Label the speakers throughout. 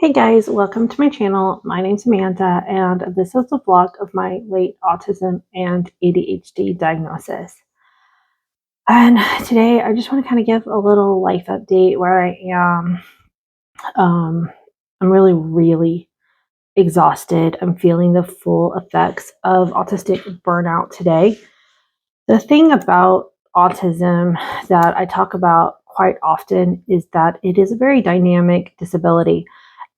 Speaker 1: Hey guys, welcome to my channel. My name's Amanda, and this is a vlog of my late autism and ADHD diagnosis. And today I just want to kind of give a little life update where I am. I'm really exhausted. I'm feeling the full effects of autistic burnout today. The thing about autism that I talk about quite often is that it is a very dynamic disability.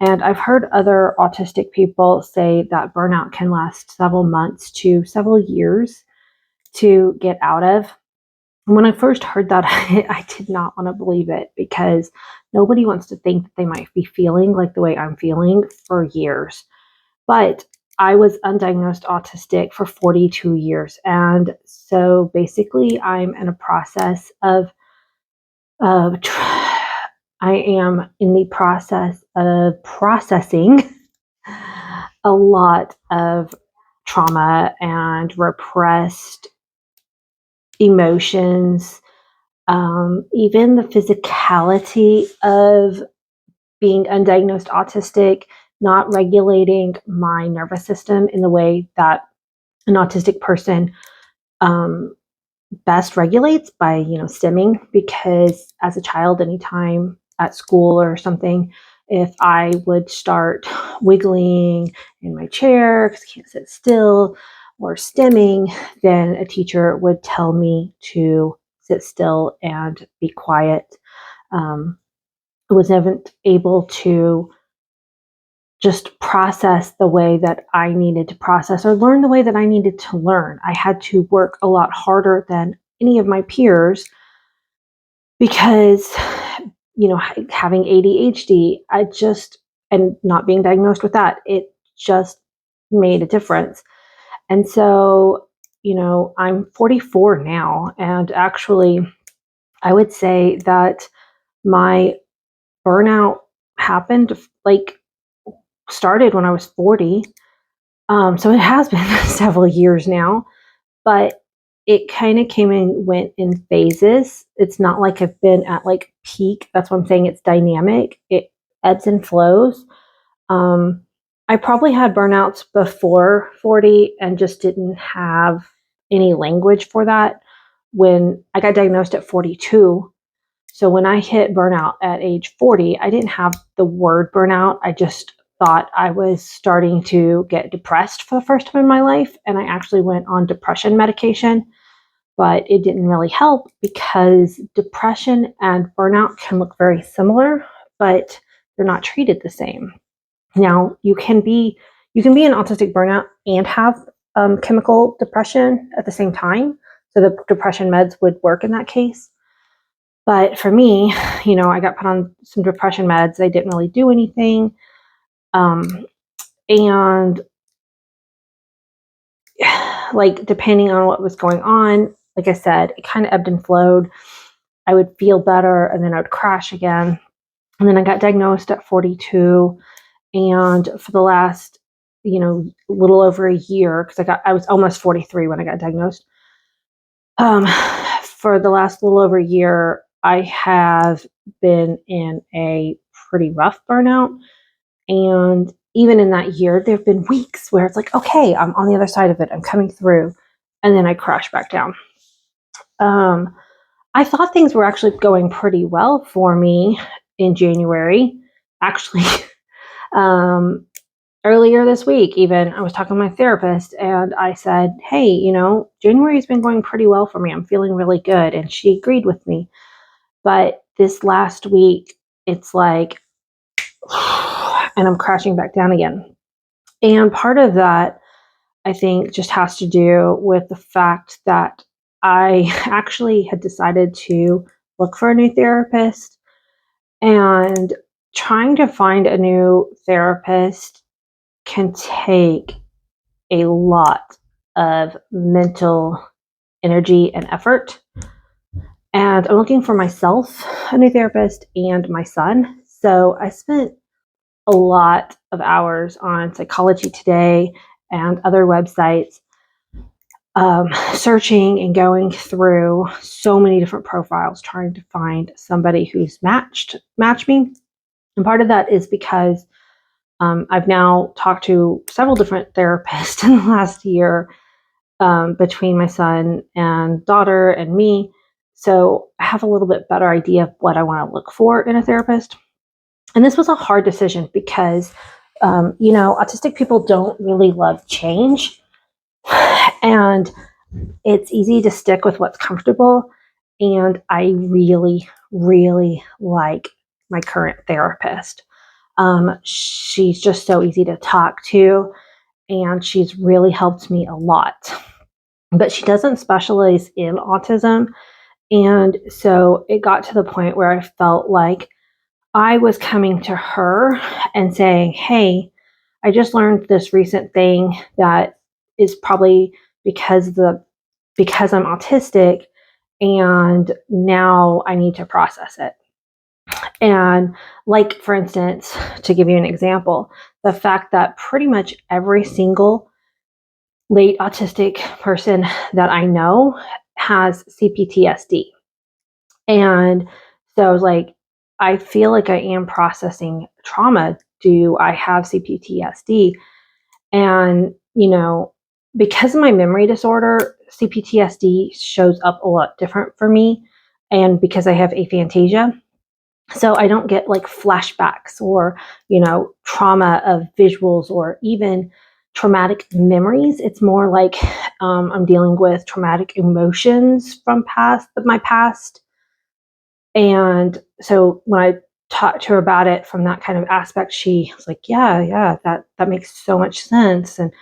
Speaker 1: And I've heard other autistic people say that burnout can last several months to several years to get out of. And when I first heard that, I did not want to believe it because nobody wants to think that they might be feeling like the way I'm feeling for years. But I was undiagnosed autistic for 42 years. And so basically, I'm in a process of I am in the process of processing a lot of trauma and repressed emotions, even the physicality of being undiagnosed autistic, not regulating my nervous system in the way that an autistic person best regulates by, stimming. Because as a child, anytime at school or something, if I would start wiggling in my chair because I can't sit still or stimming, then a teacher would tell me to sit still and be quiet. I was never able to just process the way that I needed to process or learn the way that I needed to learn. I had to work a lot harder than any of my peers because, having ADHD, and not being diagnosed with that, it just made a difference. And so, I'm 44 now, and actually, I would say that my burnout happened started when I was 40. So it has been several years now, but it kind of came and went in phases. It's not like I've been at peak. That's what I'm saying. It's dynamic. It ebbs and flows. I probably had burnouts before 40 and just didn't have any language for that when I got diagnosed at 42. So when I hit burnout at age 40, I didn't have the word burnout. I just thought I was starting to get depressed for the first time in my life. And I actually went on depression medication, but it didn't really help because depression and burnout can look very similar, but they're not treated the same. Now, you can be in autistic burnout and have chemical depression at the same time. So the depression meds would work in that case. But for me, I got put on some depression meds. They didn't really do anything. And depending on what was going on, like I said, it kind of ebbed and flowed. I would feel better and then I would crash again. And then I got diagnosed at 42. And for the last, little over a year, because I was almost 43 when I got diagnosed. For the last little over a year, I have been in a pretty rough burnout. And even in that year, there have been weeks where it's like, okay, I'm on the other side of it. I'm coming through. And then I crash back down. I thought things were actually going pretty well for me in January. Actually, earlier this week, even, I was talking to my therapist and I said, hey, January's been going pretty well for me. I'm feeling really good. And she agreed with me. But this last week, it's like, and I'm crashing back down again. And part of that, I think, just has to do with the fact that I actually had decided to look for a new therapist, and trying to find a new therapist can take a lot of mental energy and effort. And I'm looking for myself a new therapist and my son. So I spent a lot of hours on Psychology Today and other websites, searching and going through so many different profiles, trying to find somebody who's match me. And part of that is because I've now talked to several different therapists in the last year, between my son and daughter and me. So I have a little bit better idea of what I want to look for in a therapist. And this was a hard decision because, autistic people don't really love change. And it's easy to stick with what's comfortable. And I really, really like my current therapist. She's just so easy to talk to, and she's really helped me a lot. But she doesn't specialize in autism. And so it got to the point where I felt like I was coming to her and saying, hey, I just learned this recent thing that is probably because I'm autistic, and now I need to process it. And like, for instance, to give you an example, the fact that pretty much every single late autistic person that I know has CPTSD. And so I was like, I feel like I am processing trauma. Do I have CPTSD? And, because of my memory disorder, CPTSD shows up a lot different for me. And because I have aphantasia, so I don't get like flashbacks or, trauma of visuals or even traumatic memories. It's more like I'm dealing with traumatic emotions from my past. And so when I talked to her about it from that kind of aspect, she was like, yeah, that makes so much sense. And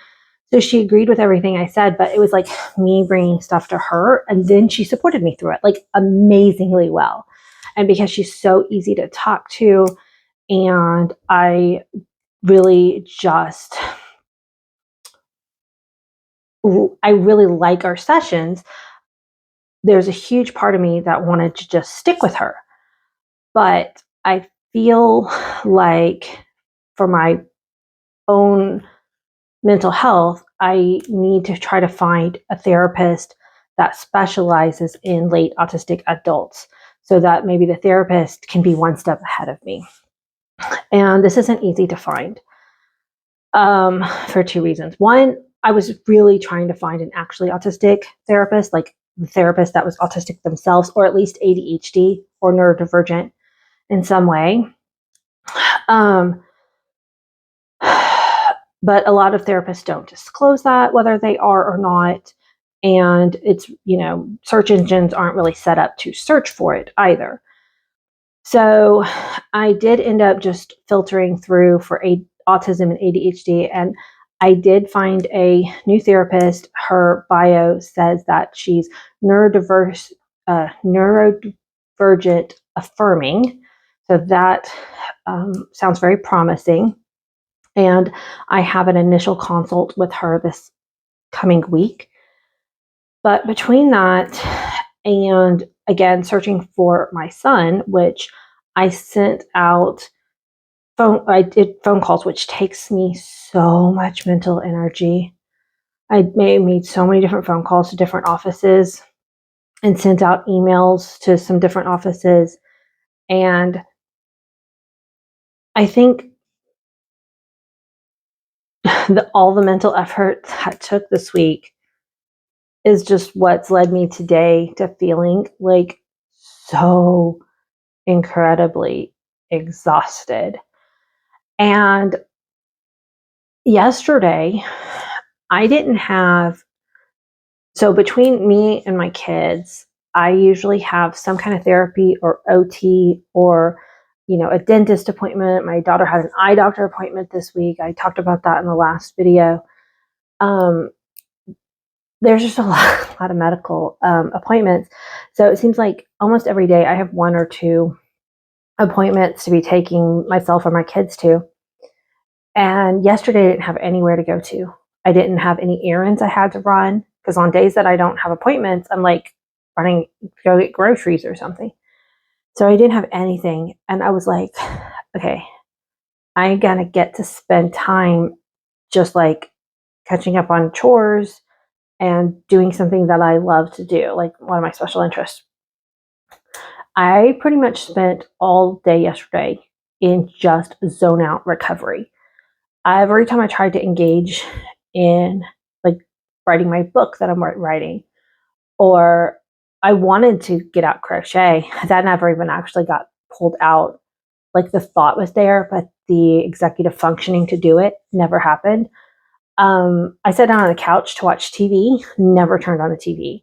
Speaker 1: so she agreed with everything I said, but it was like me bringing stuff to her. And then she supported me through it like amazingly well. And because she's so easy to talk to, and I really like our sessions, there's a huge part of me that wanted to just stick with her. But I feel like for my own mental health, I need to try to find a therapist that specializes in late autistic adults so that maybe the therapist can be one step ahead of me. And this isn't easy to find for two reasons. One, I was really trying to find an actually autistic therapist, like the therapist that was autistic themselves, or at least ADHD or neurodivergent in some way. But a lot of therapists don't disclose that, whether they are or not. And it's, search engines aren't really set up to search for it either. So I did end up just filtering through for autism and ADHD, and I did find a new therapist. Her bio says that she's neurodivergent affirming. So that sounds very promising. And I have an initial consult with her this coming week. But between that and again, searching for my son, which I sent out I did phone calls, which takes me so much mental energy. I made so many different phone calls to different offices and sent out emails to some different offices. And I think all the mental effort that took this week is just what's led me today to feeling like so incredibly exhausted. And yesterday, I didn't have, so between me and my kids, I usually have some kind of therapy or OT or, a dentist appointment. My daughter had an eye doctor appointment this week. I talked about that in the last video. There's just a lot of medical appointments. So it seems like almost every day I have one or two appointments to be taking myself or my kids to. And yesterday I didn't have anywhere to go to. I didn't have any errands I had to run, because on days that I don't have appointments, I'm like running to go get groceries or something. So I didn't have anything. And I was like, okay, I'm going to get to spend time just like catching up on chores and doing something that I love to do, like one of my special interests. I pretty much spent all day yesterday in just zone out recovery. every time I tried to engage in like writing my book that I'm writing, or I wanted to get out crochet, that never even actually got pulled out. Like the thought was there, but the executive functioning to do it never happened. I sat down on the couch to watch TV, never turned on the TV.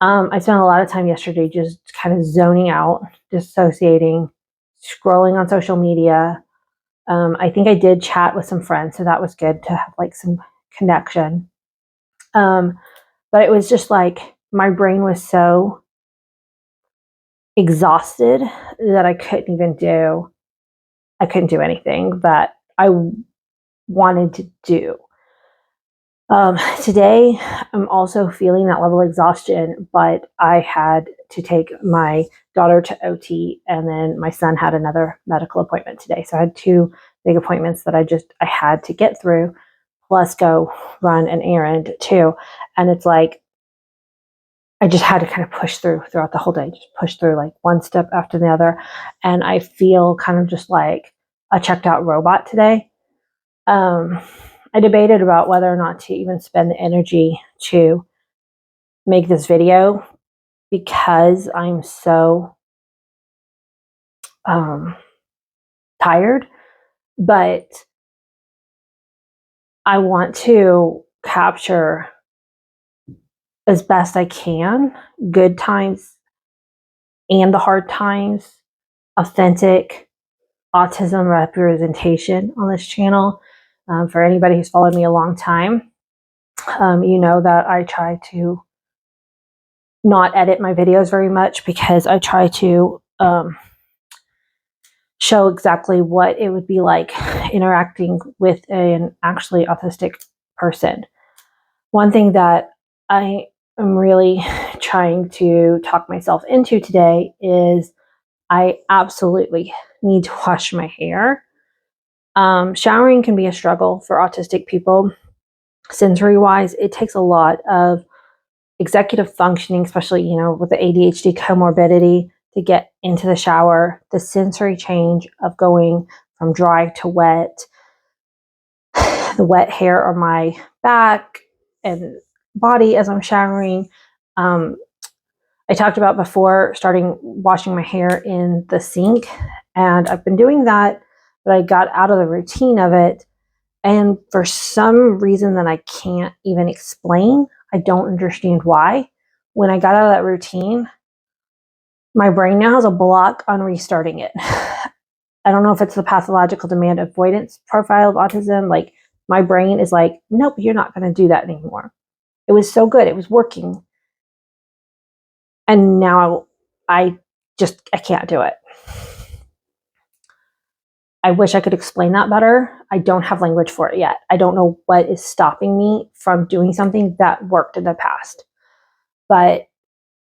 Speaker 1: I spent a lot of time yesterday just kind of zoning out, dissociating, scrolling on social media. I think I did chat with some friends, so that was good to have like some connection. But it was just like my brain was so exhausted that I couldn't do anything that I wanted to do. Today, I'm also feeling that level of exhaustion, but I had to take my daughter to OT, and then my son had another medical appointment today. So I had two big appointments that I had to get through, plus go run an errand too. And it's like I just had to kind of push through throughout the whole day, just push through like one step after the other. And I feel kind of just like a checked out robot today. I debated about whether or not to even spend the energy to make this video because I'm so tired, but I want to capture as best I can good times and the hard times, authentic autism representation on this channel. For anybody who's followed me a long time, you know that I try to not edit my videos very much because I try to show exactly what it would be like interacting with an actually autistic person. One thing that I am really trying to talk myself into today is I absolutely need to wash my hair. Showering can be a struggle for autistic people. Sensory wise, it takes a lot of executive functioning, especially, with the ADHD comorbidity, to get into the shower. The sensory change of going from dry to wet, the wet hair on my back and body as I'm showering. I talked about before starting washing my hair in the sink, and I've been doing that, but I got out of the routine of it. And for some reason that I can't even explain, I don't understand why. When I got out of that routine, my brain now has a block on restarting it. I don't know if it's the pathological demand avoidance profile of autism. Like my brain is like, nope, you're not going to do that anymore. It was so good. It was working. And now I can't do it. I wish I could explain that better. I don't have language for it yet. I don't know what is stopping me from doing something that worked in the past. But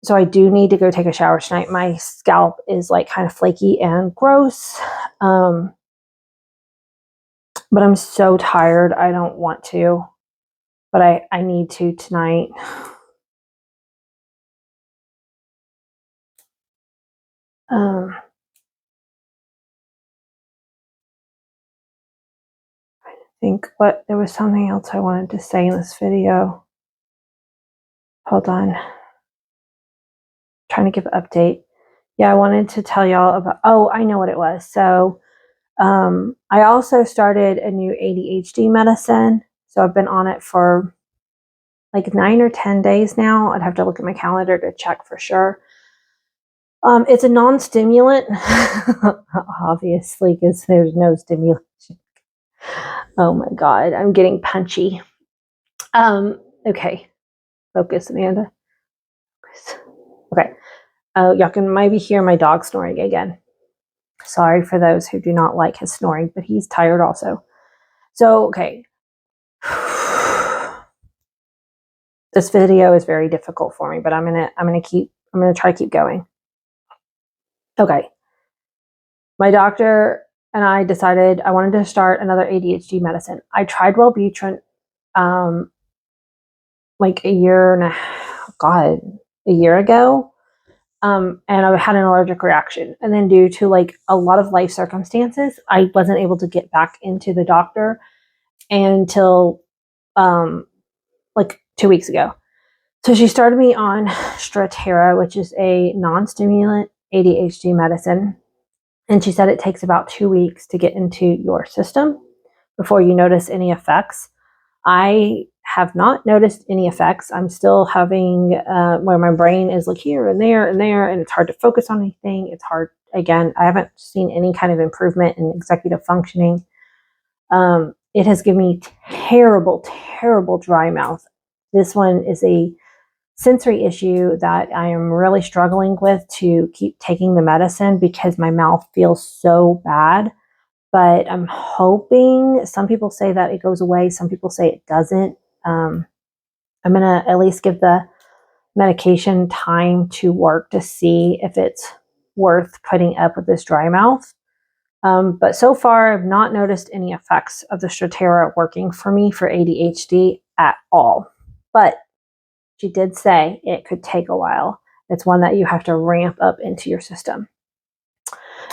Speaker 1: so I do need to go take a shower tonight. My scalp is like kind of flaky and gross. But I'm so tired. I don't want to, but I need to tonight. I think there was something else I wanted to say in this video. Hold on. Trying to give an update. Yeah, I wanted to tell y'all about, I know what it was. So I also started a new ADHD medicine. So I've been on it for like 9 or 10 days now. I'd have to look at my calendar to check for sure. It's a non-stimulant, obviously, because there's no stimulation. Oh my God, I'm getting punchy. Okay, focus, Amanda. Focus. Okay, y'all can maybe hear my dog snoring again. Sorry for those who do not like his snoring, but he's tired also. So, okay. This video is very difficult for me, but I'm gonna try to keep going. Okay. My doctor and I decided I wanted to start another ADHD medicine. I tried Wellbutrin like a year ago. and I had an allergic reaction. And then due to like a lot of life circumstances, I wasn't able to get back into the doctor until like 2 weeks ago. So she started me on Stratera, which is a non-stimulant ADHD medicine. And she said it takes about 2 weeks to get into your system before you notice any effects. I have not noticed any effects. I'm still having where my brain is like here and there and there, and it's hard to focus on anything. It's hard. Again, I haven't seen any kind of improvement in executive functioning. It has given me terrible, terrible dry mouth. This one is a sensory issue that I am really struggling with to keep taking the medicine because my mouth feels so bad. But I'm hoping, some people say that it goes away, some people say it doesn't. I'm going to at least give the medication time to work to see if it's worth putting up with this dry mouth. But so far, I've not noticed any effects of the Stratera working for me for ADHD at all. But she did say it could take a while. It's one that you have to ramp up into your system.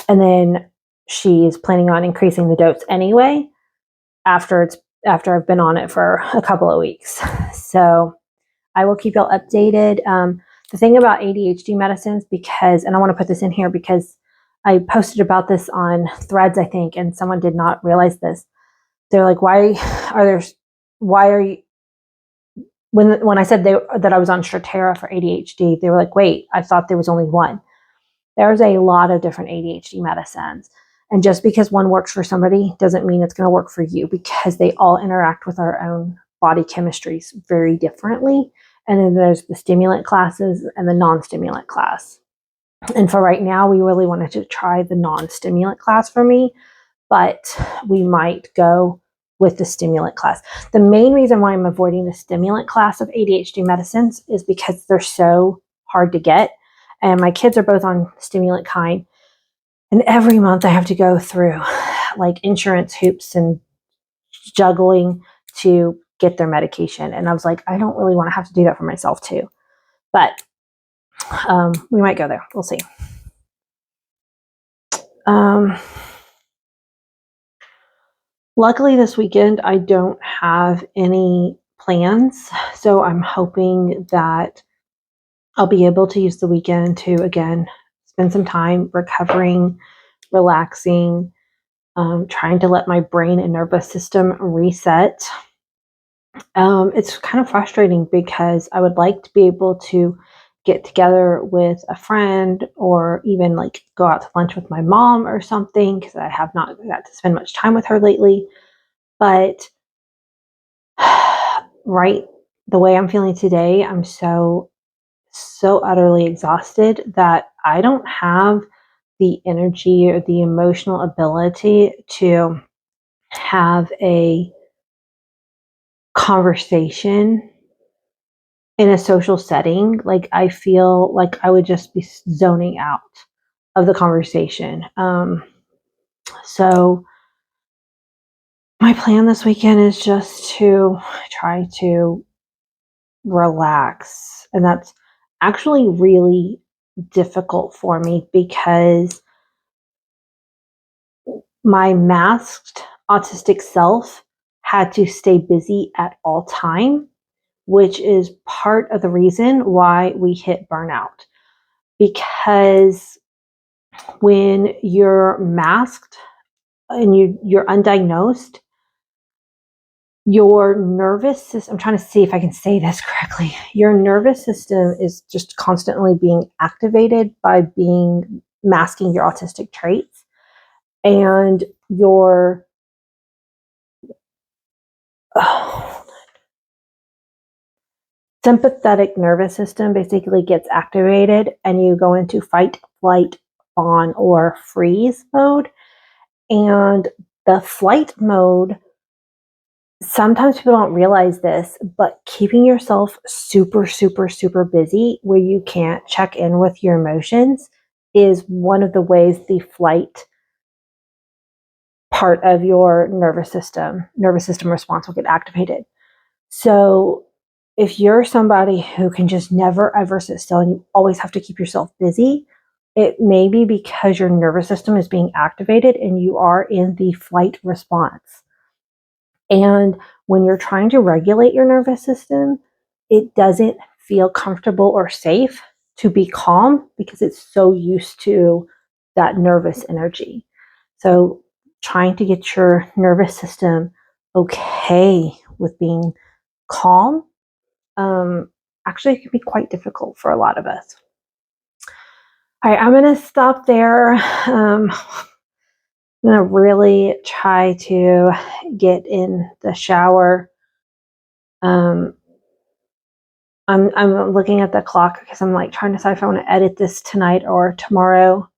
Speaker 1: And then she's planning on increasing the dose anyway after I've been on it for a couple of weeks. So I will keep y'all updated. The thing about ADHD medicines, and I want to put this in here because I posted about this on Threads, I think, and someone did not realize this. They're like, why are you, when I said that I was on Stratera for ADHD, they were like, wait, I thought there was only one. There's a lot of different ADHD medicines. And just because one works for somebody doesn't mean it's going to work for you, because they all interact with our own body chemistries very differently. And then there's the stimulant classes and the non-stimulant class. And for right now, we really wanted to try the non-stimulant class for me, but we might go with the stimulant class. The main reason why I'm avoiding the stimulant class of ADHD medicines is because they're so hard to get. And my kids are both on stimulant kind. And every month I have to go through like insurance hoops and juggling to get their medication. And I was like, I don't really want to have to do that for myself too. But we might go there. We'll see. Luckily this weekend, I don't have any plans. So I'm hoping that I'll be able to use the weekend to, again, spend some time recovering, relaxing, trying to let my brain and nervous system reset. It's kind of frustrating because I would like to be able to get together with a friend or even like go out to lunch with my mom or something, because I have not got to spend much time with her lately. But right, the way I'm feeling today, I'm so utterly exhausted that I don't have the energy or the emotional ability to have a conversation in a social setting. Like, I feel like I would just be zoning out of the conversation. So my plan this weekend is just to try to relax. And that's actually really difficult for me because my masked autistic self had to stay busy at all time, which is part of the reason why we hit burnout. Because when you're masked and you're undiagnosed, your nervous system, I'm trying to see if I can say this correctly. Your nervous system is just constantly being activated by masking your autistic traits. And your sympathetic nervous system basically gets activated, and you go into fight, flight, fawn, or freeze mode. And the flight mode, sometimes people don't realize this, but keeping yourself super, super, super busy where you can't check in with your emotions is one of the ways the flight part of your nervous system response will get activated. So if you're somebody who can just never ever sit still and you always have to keep yourself busy, it may be because your nervous system is being activated and you are in the flight response. And when you're trying to regulate your nervous system, it doesn't feel comfortable or safe to be calm because it's so used to that nervous energy. So, trying to get your nervous system okay with being calm actually can be quite difficult for a lot of us. All right, I'm going to stop there. I'm going to really try to get in the shower. I'm looking at the clock because I'm like trying to decide if I want to edit this tonight or tomorrow.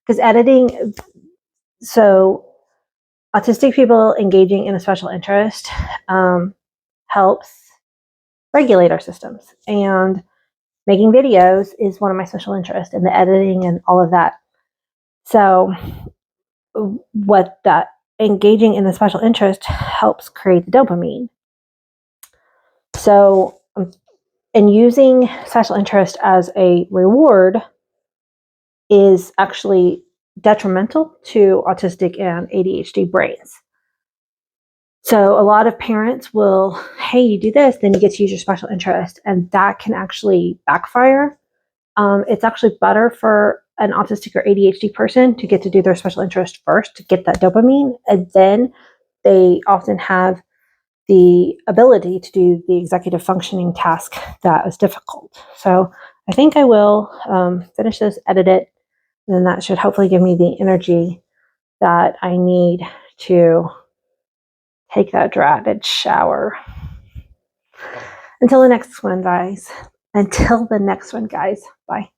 Speaker 1: Because editing, so autistic people engaging in a special interest helps regulate our systems. And making videos is one of my special interests, and the editing and all of that. So, what that engaging in the special interest helps create the dopamine. So, and using special interest as a reward is actually detrimental to autistic and ADHD brains. So a lot of parents will, hey, you do this, then you get to use your special interest, and that can actually backfire. It's actually better for an autistic or ADHD person to get to do their special interest first to get that dopamine, and then they often have the ability to do the executive functioning task that is difficult. So I think I will finish this, edit it, and then that should hopefully give me the energy that I need to take that dreaded shower. Until the next one, guys. Bye.